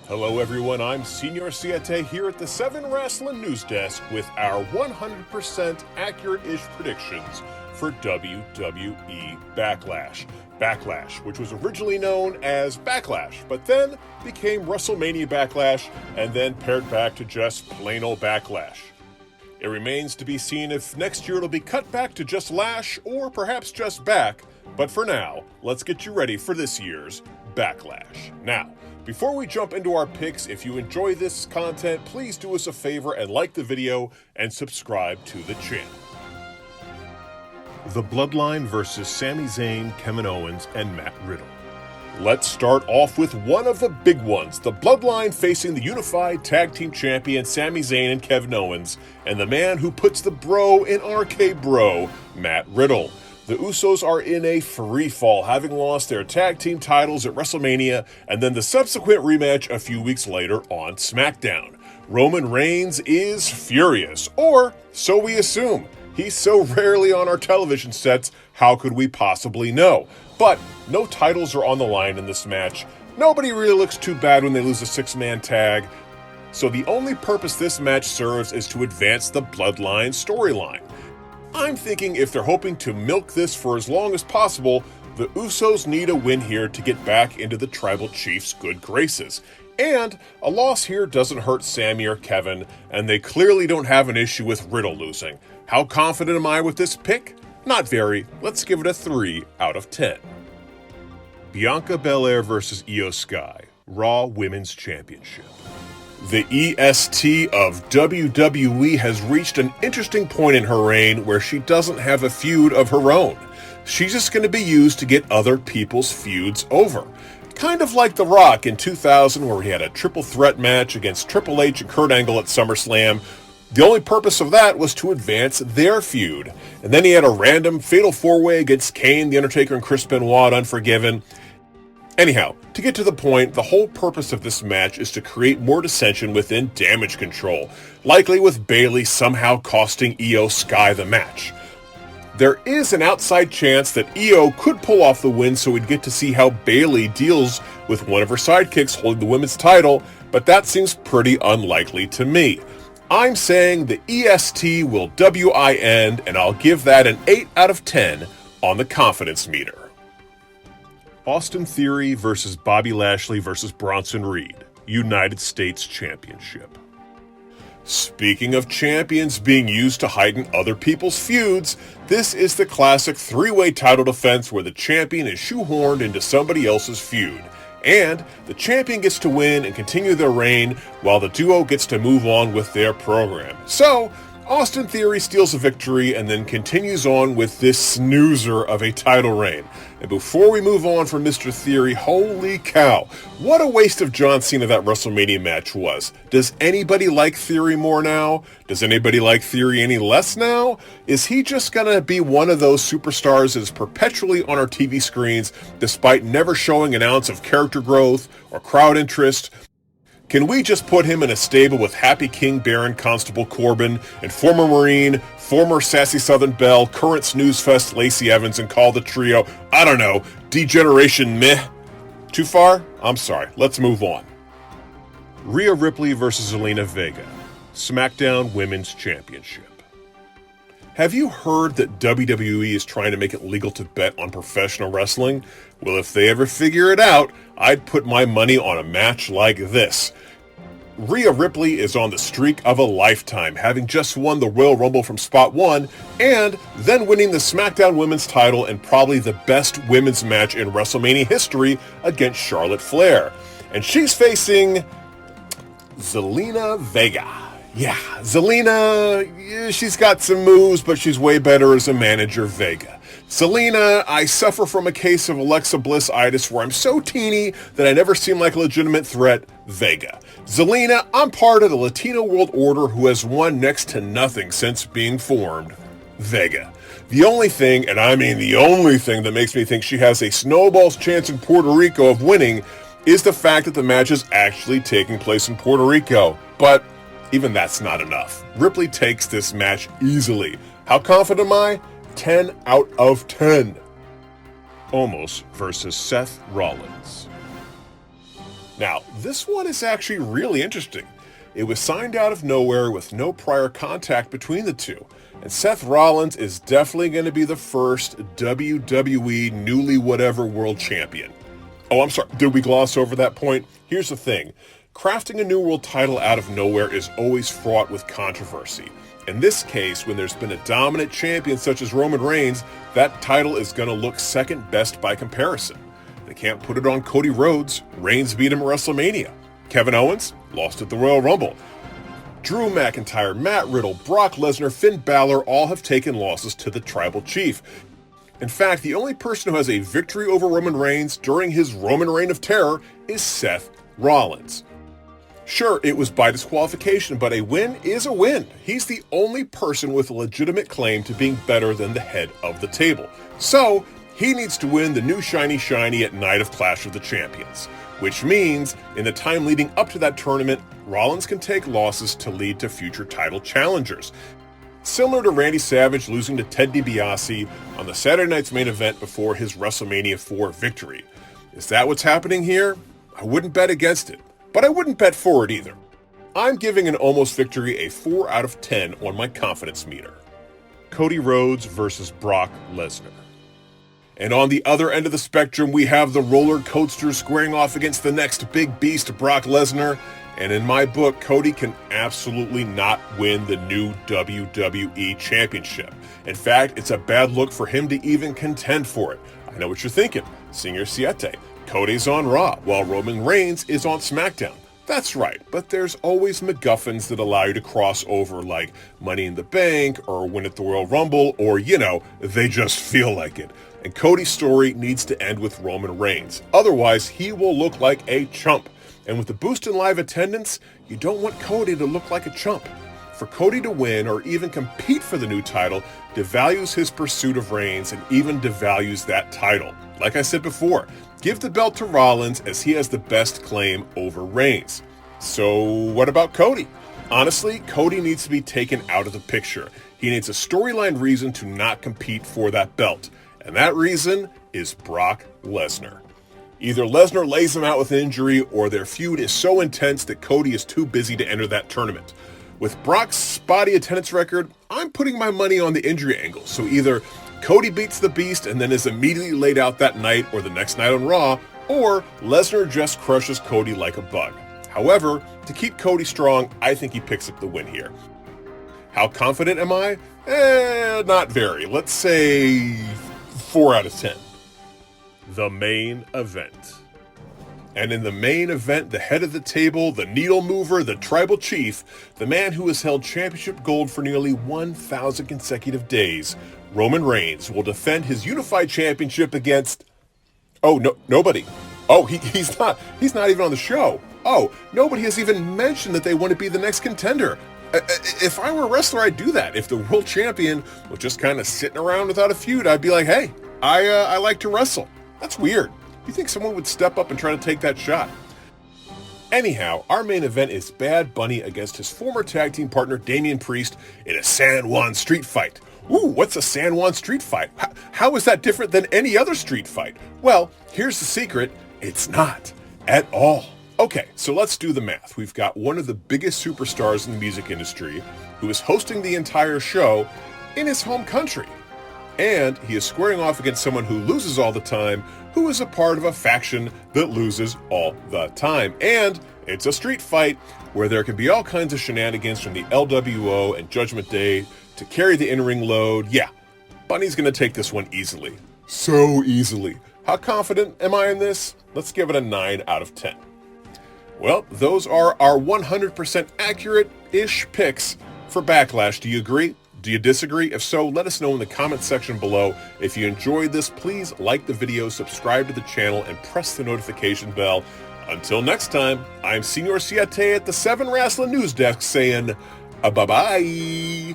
Hello everyone, I'm Senor Siete here at the 7 Wrestling News Desk with our 100% accurate-ish predictions for WWE Backlash. Backlash, which was originally known as Backlash, but then became WrestleMania Backlash and then paired back to just plain old Backlash. It remains to be seen if next year it'll be cut back to just Lash or perhaps just Back, but for now, let's get you ready for this year's Backlash. Now, before we jump into our picks, if you enjoy this content, please do us a favor and like the video and subscribe to the channel. The Bloodline versus Sami Zayn, Kevin Owens, and Matt Riddle. Let's start off with one of the big ones, the Bloodline facing the unified tag team champion Sami Zayn and Kevin Owens, and the man who puts the bro in RK Bro, Matt Riddle. The Usos are in a free fall, having lost their tag team titles at WrestleMania and then the subsequent rematch a few weeks later on SmackDown. Roman Reigns is furious, or so we assume. He's so rarely on our television sets, how could we possibly know? But no titles are on the line in this match. Nobody really looks too bad when they lose a 6-man tag. So the only purpose this match serves is to advance the Bloodline storyline. I'm thinking if they're hoping to milk this for as long as possible, the Usos need a win here to get back into the Tribal Chief's good graces. And a loss here doesn't hurt Sami or Kevin, and they clearly don't have an issue with Riddle losing. How confident am I with this pick? Not very. Let's give it a 3 out of 10. Bianca Belair versus Iyo Sky, Raw Women's Championship. The EST of WWE has reached an interesting point in her reign where she doesn't have a feud of her own. She's just going to be used to get other people's feuds over. Kind of like The Rock in 2000 where he had a triple threat match against Triple H and Kurt Angle at SummerSlam. The only purpose of that was to advance their feud. And then he had a random fatal 4-way against Kane, The Undertaker, and Chris Benoit at Unforgiven. Anyhow, to get to the point, the whole purpose of this match is to create more dissension within Damage Control, likely with Bayley somehow costing Iyo Sky the match. There is an outside chance that Iyo could pull off the win so we'd get to see how Bayley deals with one of her sidekicks holding the women's title, but that seems pretty unlikely to me. I'm saying the EST will WIN, and I'll give that an 8 out of 10 on the confidence meter. Austin Theory versus Bobby Lashley versus Bronson Reed, United States Championship. Speaking of champions being used to heighten other people's feuds, this is the classic 3-way title defense where the champion is shoehorned into somebody else's feud, and the champion gets to win and continue their reign while the duo gets to move on with their program. So, Austin Theory steals a victory and then continues on with this snoozer of a title reign. And before we move on from Mr. Theory, holy cow, what a waste of John Cena that WrestleMania match was. Does anybody like Theory more now? Does anybody like Theory any less now? Is he just gonna be one of those superstars that is perpetually on our TV screens despite never showing an ounce of character growth or crowd interest? Can we just put him in a stable with Happy King Baron Constable Corbin and former Marine, former Sassy Southern Belle, current Snooze Fest Lacey Evans and call the trio, I don't know, Degeneration Meh? Too far? I'm sorry. Let's move on. Rhea Ripley versus Vega, SmackDown Women's Championship. Have you heard that WWE is trying to make it legal to bet on professional wrestling? Well, if they ever figure it out, I'd put my money on a match like this. Rhea Ripley is on the streak of a lifetime, having just won the Royal Rumble from Spot 1, and then winning the SmackDown Women's title in probably the best women's match in WrestleMania history against Charlotte Flair. And she's facing Zelina Vega. Yeah, Zelina, she's got some moves, but she's way better as a manager, Vega. Zelina, I suffer from a case of Alexa Bliss-itis where I'm so teeny that I never seem like a legitimate threat, Vega. Zelina, I'm part of the Latino World Order who has won next to nothing since being formed, Vega. The only thing, and I mean the only thing that makes me think she has a snowball's chance in Puerto Rico of winning is the fact that the match is actually taking place in Puerto Rico. But even that's not enough. Ripley takes this match easily. How confident am I? 10 out of 10. Omos versus Seth Rollins. Now, this one is actually really interesting. It was signed out of nowhere with no prior contact between the two, and Seth Rollins is definitely going to be the first WWE newly whatever world champion. Oh, I'm sorry, did we gloss over that point? Here's the thing. Crafting a new world title out of nowhere is always fraught with controversy. In this case, when there's been a dominant champion such as Roman Reigns, that title is going to look second best by comparison. They can't put it on Cody Rhodes. Reigns beat him at WrestleMania. Kevin Owens lost at the Royal Rumble. Drew McIntyre, Matt Riddle, Brock Lesnar, Finn Balor all have taken losses to the Tribal Chief. In fact, the only person who has a victory over Roman Reigns during his Roman reign of terror is Seth Rollins. Sure, it was by disqualification, but a win is a win. He's the only person with a legitimate claim to being better than the head of the table. So, he needs to win the new shiny at Night of Clash of the Champions, which means in the time leading up to that tournament, Rollins can take losses to lead to future title challengers. Similar to Randy Savage losing to Ted DiBiase on the Saturday night's main event before his WrestleMania 4 victory. Is that what's happening here? I wouldn't bet against it. But I wouldn't bet for it either. I'm giving an Omos victory a 4 out of 10 on my confidence meter. Cody Rhodes versus Brock Lesnar. And on the other end of the spectrum, we have the roller coaster squaring off against the next big beast, Brock Lesnar. And in my book, Cody can absolutely not win the new WWE Championship. In fact, it's a bad look for him to even contend for it. I know what you're thinking. Señor Siete. Cody's on Raw, while Roman Reigns is on SmackDown. That's right, but there's always MacGuffins that allow you to cross over, like Money in the Bank, or win at the Royal Rumble, or, they just feel like it. And Cody's story needs to end with Roman Reigns. Otherwise, he will look like a chump. And with the boost in live attendance, you don't want Cody to look like a chump. For Cody to win, or even compete for the new title, devalues his pursuit of Reigns and even devalues that title. Like I said before, give the belt to Rollins as he has the best claim over Reigns. So what about Cody? Honestly, Cody needs to be taken out of the picture. He needs a storyline reason to not compete for that belt. And that reason is Brock Lesnar. Either Lesnar lays him out with injury or their feud is so intense that Cody is too busy to enter that tournament. With Brock's spotty attendance record, I'm putting my money on the injury angle. So either Cody beats the Beast and then is immediately laid out that night or the next night on Raw, or Lesnar just crushes Cody like a bug. However, to keep Cody strong, I think he picks up the win here. How confident am I? Not very. Let's say 4 out of 10. The main event. And in the main event, the head of the table, the needle mover, the tribal chief, the man who has held championship gold for nearly 1,000 consecutive days, Roman Reigns will defend his unified championship against... nobody. He's not even on the show. Nobody has even mentioned that they want to be the next contender. If I were a wrestler, I'd do that. If the world champion was just kind of sitting around without a feud, I'd be like, hey, I like to wrestle. That's weird. You think someone would step up and try to take that shot? Anyhow, our main event is Bad Bunny against his former tag team partner Damian Priest in a San Juan street fight. Ooh, what's a San Juan street fight? How is that different than any other street fight? Well, here's the secret. It's not at all. Okay, so let's do the math. We've got one of the biggest superstars in the music industry who is hosting the entire show in his home country. And he is squaring off against someone who loses all the time, who is a part of a faction that loses all the time. And it's a street fight where there can be all kinds of shenanigans from the LWO and Judgment Day to carry the in-ring load. Yeah, Bunny's going to take this one easily. So easily. How confident am I in this? Let's give it a 9 out of 10. Well, those are our 100% accurate-ish picks for Backlash. Do you agree? Do you disagree? If so, let us know in the comment section below. If you enjoyed this, please like the video, subscribe to the channel, and press the notification bell. Until next time, I'm Señor Siete at the 7 Wrestling News Desk saying, bye-bye.